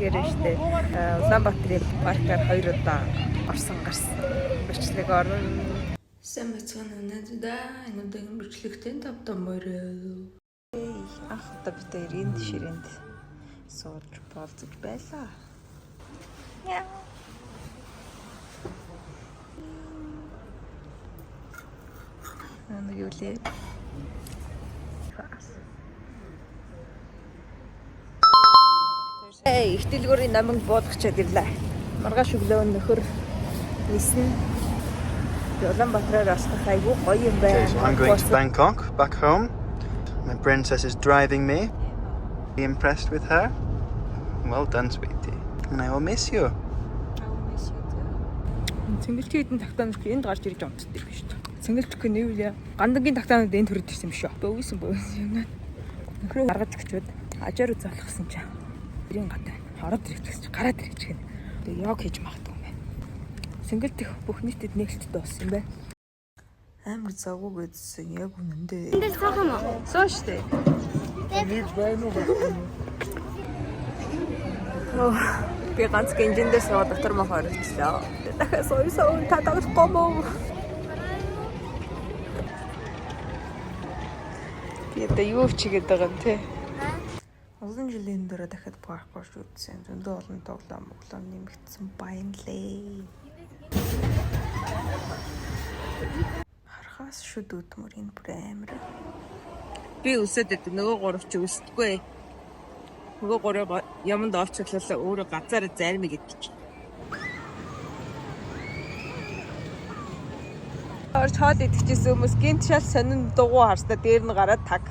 хэлэхээр штэ Улаанбаатарын паркаар 2 удаа гарсан. Бичлэг орно. Сайн бацгаана надаа. Энэ удаагийн бичлэгтэн тавтан морил. Анх удаа бид энд ширээнд сууж болцож байлаа. Яа. Нэг юу лээ. Их дэлгүүрийн намайг буудагчаад ирлээ. Маргааш өглөө нөхөр нисэн. Улаанбаатараар алхах айгүй гоё юм байна. I'm going to Bangkok, back home. My princess is driving me. Be impressed with her. Well done, sweetie. And I will miss you. Цэнгэлчийн хэдэн тагтаанч энд гарч ирж унтдаг биш үү? Цэнгэлчгүй нэвлээ. Гандангийн тагтаанууд энд төрөд ирсэн биш үү? Бөөсөн юм. Нөхрөө гаргаж өгчөөд ажаар залхсан чинь. Ирийн гадаа ороод ирчихсэн чинь гараад ирчих гэнэ. Тэгээ яг хийж магадгүй юм байна. Цэнгэлтэх бүх нийтэд нээлттэй болсон юм байна. Амар завгүй гэдсэн яг үнэндээ. Энд суух юм уу? Суу штэ. Нэг байна уу? Би ганц гинжиндээ суугаад дотор мах орчихлоо. Дахиад суу татахгүй мó. Яа юу чигээд байгаа юм те. Олон жилийн дараа дахиад парк орж үзсэн. Зөндөө олон тоглоом нэмэгдсэн баянлээ. Харахаас шүд үтмөр энэ бүр амар. Би үсэд нөгөө гурав чи үсдэггүй. Нөгөө гурав яманд олчихлаа өөрөө газаараа зармиг гэдэг. Орж хаад идчихсэн хүмүүс гинт шал сонин дугуй харснаа дээр нь гараад таг.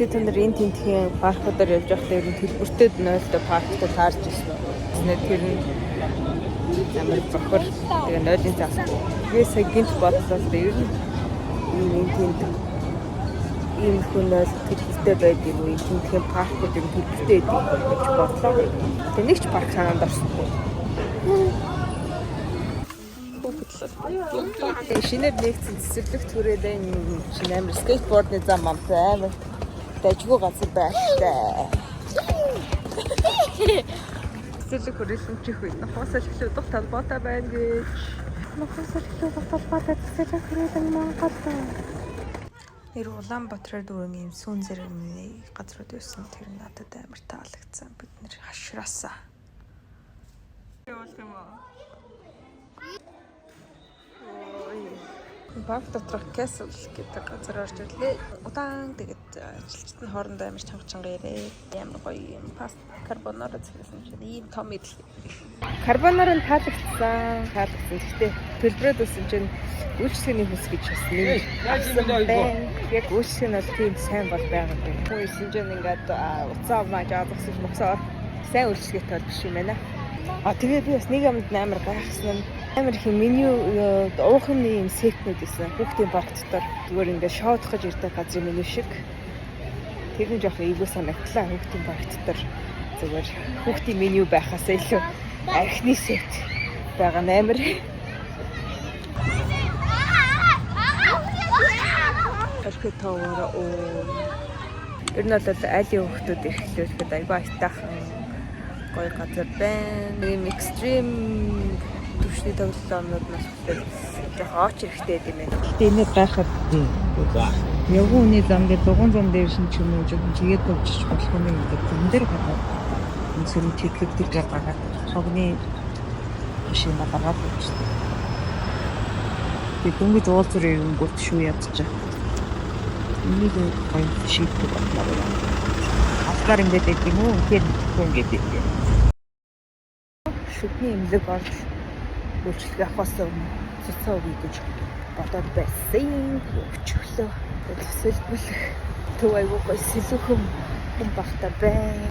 Тэгтээ та нар энэ тентхийн паркуудаар явж байхдаа ер нь төлбөртэй нойлтой паркуудад таарч ирсэн. Тэр нь амар зохор тэгээ нойлын цаас. Тэгээ сая гинт бодлоо ер нь энэ тент ийм хүн нойл төлбөртэй байдаг уу? Энэ тентхийн паркууд ер нь төлбөртэй байдаг гэж бодлоо. Тэгээ нэг ч парк санаанд орсонгүй. Шинээр нэгцэн цэцэрлэг түрээд энэ шинэ амар скейтбордны зам амтай амар дажгүй газар байхтай. Цэцэрлэг хүрээсэн чих үе нохосол хэлээд дох талбайтай байна гэж. Нохосол хэлээд дох талбайтай цэцэрлэг хүрээсэн Монголд. Тэр Улаанбаатар дүүрэн юм сүүн зэрэгний газрууд байсан. Тэр надад амар таалагдсан. Бид нэр хашраасаа. Явуулах юм уу? Парк доторх Castle гэдэг газар орж ирлээ. Удаан тэгээд ажилчдын хоорондоо амар чанга ярээ. Ямар гоё юм. Паста карбонара зэрэгсэн чинь ийм том идэл. Карбонара нь таалагдсан. Гэхдээ төлбөрөөд үсэн чинь үйлчлэгээний хүс гэж хэлсэн. Яг үйлчлэг нь бол тийм сайн бол байгаа юм. Хөөсөн чинь ингээд уцаа мааж авахсан мөксөөр сайн үйлчлэгээтэй бол биш юм байна. Тэгээ би бас нэг юмд амар гайхсан нь амар их меню уухны юм сетнүүд байсан. Хүүхдийн парк дотор зүгээр ингээд шоудах гэж ирдэг газрын меню шиг. Тэр нь жоох эвгүй санагдлаа. Хүүхдийн парк дотор зүгээр хүүхдийн меню байхаас илүү архины сет байгаа амар. Паркт таваараа ер нь бол айлын хүүхдүүд ирэхлээр айгүй айтаахан гоё газар байна. Ийм экстрим төвшний тоглоомнууд нас жоох ооч хэрэгтэй юм байна. Гэтэ энэ гайхаад явгууны зам дээр дугуун зам дээр шин ч юм уу жоохон чигээд төвчж болох юм гэдэг. Зам дээр гадаа энэ сөрөг тэтгэдэг байгаа. Цогны машин гаргаад байна. Би дөнгөж уулзраа ирэнгүүт шүү ядчих. Энийг гоё шийдэх бодлоо. Асгаар ингээд гэдэг юм уу? Тэр хүн гэдэг. Шүдний имлэг орж үйлчлэг авахаас өмнө цэцээ өгье гэж бодоод байсан. Өчөглөө. Төлөвлөх төв айгүй гоё сэлүүхэн хүн багтаа байна.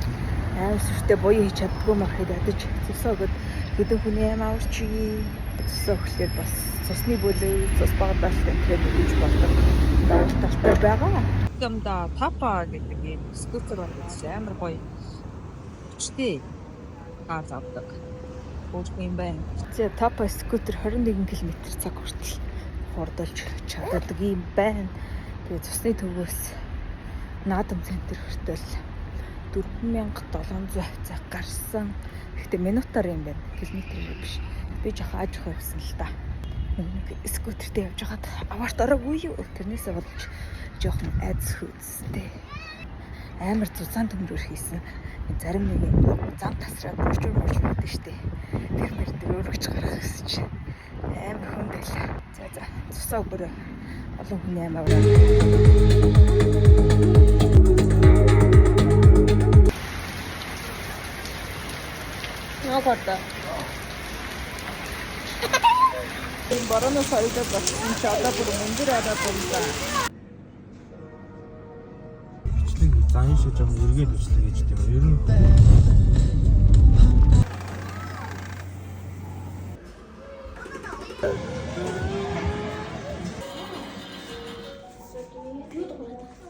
Аав сүртэй буян хийж чаддгүй махад ядаж цэцээ өгöd хэдэн хүний юм аварч цэцээ өгөхлээр бас цусны бүлээ цус багтаалтай гэж бодлоо. Талтай байгаа. Гамда Тапа гэдэг юм скутер байна. Амар гоё. Өчтэй газ авдаг. Өөрхөн юм байна. Тэгээ Тапа скутер 21 км/цаг хүртэл хурдалж чаддаг юм байна. Тэгээ цусны төвөөс наадам центр хүртэл 4700 цаг гарсан. Гэхдээ минутаар юм байна. Километрээр биш. Би жоох аж ахуй явсан л да. Нэг скутертэй явж хаад аваарт ороогүй юу? Тэрнээсээ болж жоохон айц хүйстэй. Амар зузаан төмрөөр хийсэн. Зарим нэг юм зам тасраад борчур гэдэг штеп. Тэр мэр дээр өргөж гарах гэсэн чинь амар хүн байлаа. За цусаа өгөрөө. Олон хүний амаа. Нагоорда. Энэ борооны сойдод болсон ч одоо бүр мөндөр ороод байна. Бичлэг зан шиг жоохон эргээд бичлэг гэж тийм ер нь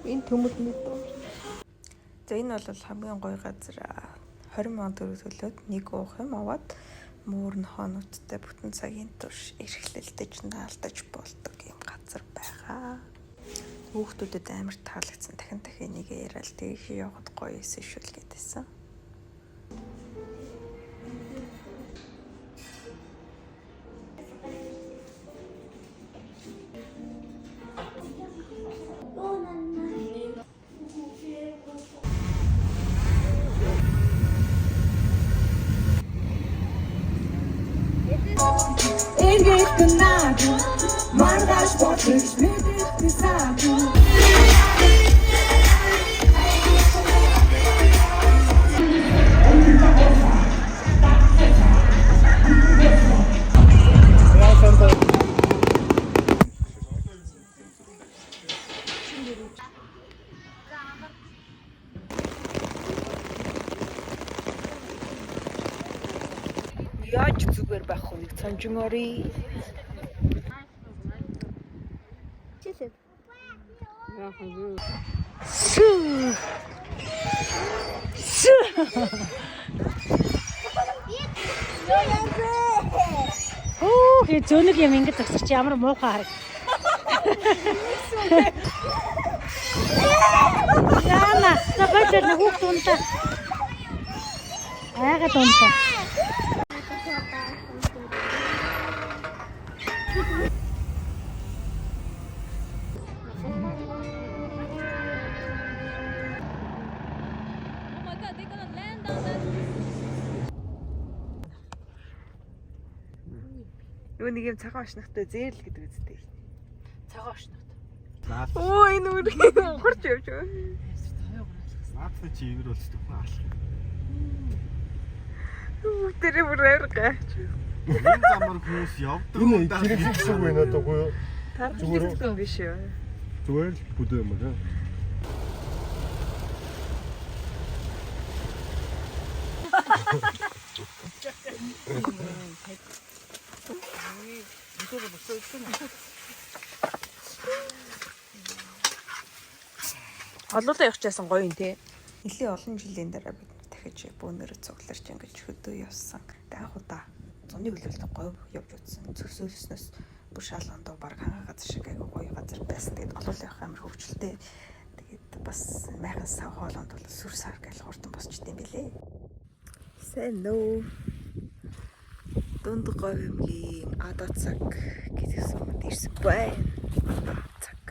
энэ төмөдний дуу. За энэ бол хамгийн гоё газар. 20 мянган төгрөг төлөөд нэг уух юм аваад муурн хоонуудтай бүтэн цагийн турш эрхлэлдэж наалдаж болдог юм газар байгаа. Хүүхдүүдэд амар таалагдсан. Дахин энийг яриад тэгээд явахд гоё эсэшүүл гэдээсэн. Margash watches me beside you. Яаж зүгээр байх вэ? Цанжмори. Хөө зөөнөг юм ингэж тасарч ямар муухай хараг. Яна, нахачаар нэг хүүхд унтаа. Айгаад унтаа. Юу нэг юм цагаан ошногтой зээл гэдэг үстэй. Цагаан ошнот. Оо энэ үргэлж хурц явж байгаа. наадтай чи ивэр болчихдог хүн алах. Тэр бүр авиргаа. Энэ замаар хүмүүс явдаг юм даа. Тэр хэсэг үг байна одоо гоо. Тархалт биш юу? Зүгээр л бүдөө юм аа. Олоолаа явчихсан гоё юм тий. Нэлийн олон жилийн дараа бид дахиж бөөнөрө цугларч ингэж хөдөө явсан. Таах удаа зуны хөлөөлт гоё явж утсан. Зөвсөлснөөс бүр шалган доо баг ханга газар шиг айгүй гоё газар байсан. Тэгээд олоолаа явах амар хөвчлөлтэй. Тэгээд бас майхан сав хоолонд бол сүр сар гэл хурдан босчтой юм билээ. Сайн нөө. Дунд говьмгийн адаа цаг гэдэг сумд ирсэн байна. Цаг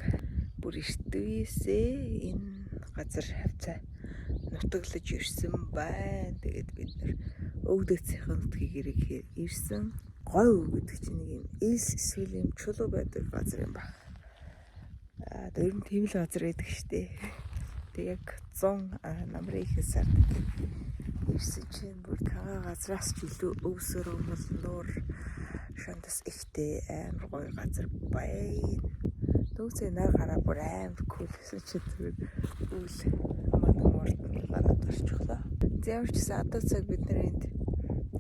бүр иртвээсээ энэ газар хавцаа нутаглаж ирсэн байна. Тэгээд бид нэр өвдөгцийн нутгийг ирсэн. Говь гэдэг чинь нэг юм элс эсвэл юм чулуу байдаг газар юм байна. Тэр нь тийм л газар байдаг штэ. Тэг яг 100 намрын их сард ирсэн чинь бүр тагаа газраас ч илүү өвсөр өмөлнөр шандас ихтэй амар гоё газар байна. Дүүсээ нар гараа бүр амар кул гэсэн чи тэр үл манай морд гараад орчихлоо. Зэвэрчсэн одоо цаг бид нар энд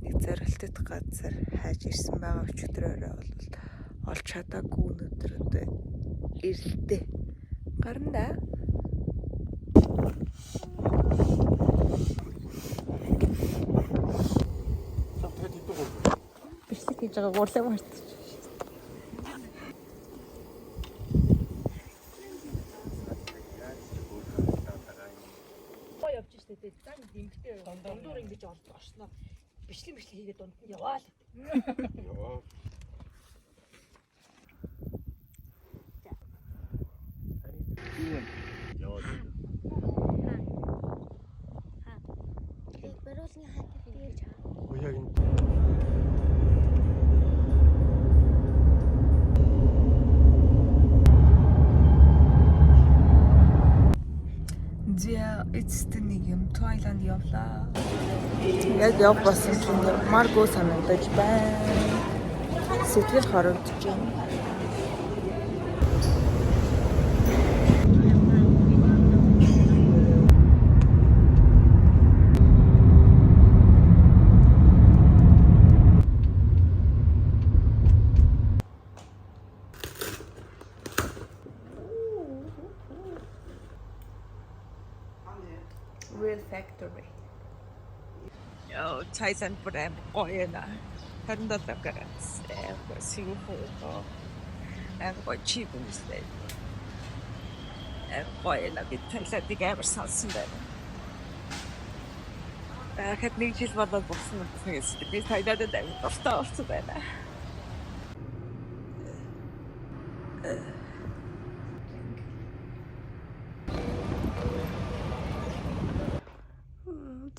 нэг зорилттой газар хайж ирсэн байгаа өчигдрөөрөө бол олж чадаагүй өнөдөр одоо ирэлтээ гарна. Бичлэг хийж байгаа гурлаа мартчих. Дэмжтэй дундуур ингэж орсноо. Бичлэг хийгээд дунд нь яваа л. Яваа. Яваа. Баруулгын хатад тэгж чаа. Яг энэ Зя эцэст нэг юм Таиланд явлаа. Яг явсан чинь Марго санагдаж байна. Сэтгэл хорогдож байна. Real factory. Thailand бүр амар гоё нэ. 27 градус. Сингапур. Амар гоё чип юмстэй. Гоё нэ би Thailand-ыг амар сонсон байна. Хэд нэг жил болоод болсон гэсэн би Thailand-д амар дуртай болсон байна.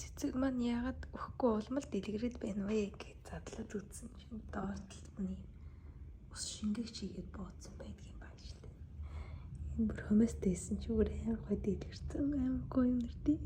Цэцэг маань яагаад өгөхгүй улмал дэлгэрээд байна вэ гэж задлаад үзсэн чинь доортлт нь ус шингэгч хийгээд бооцсон байдгийн баг шүү дээ. Энэ бүр хомостэйсэн чи бүр амар гоё дэлгэрсэн амар гоё юм нэртэй.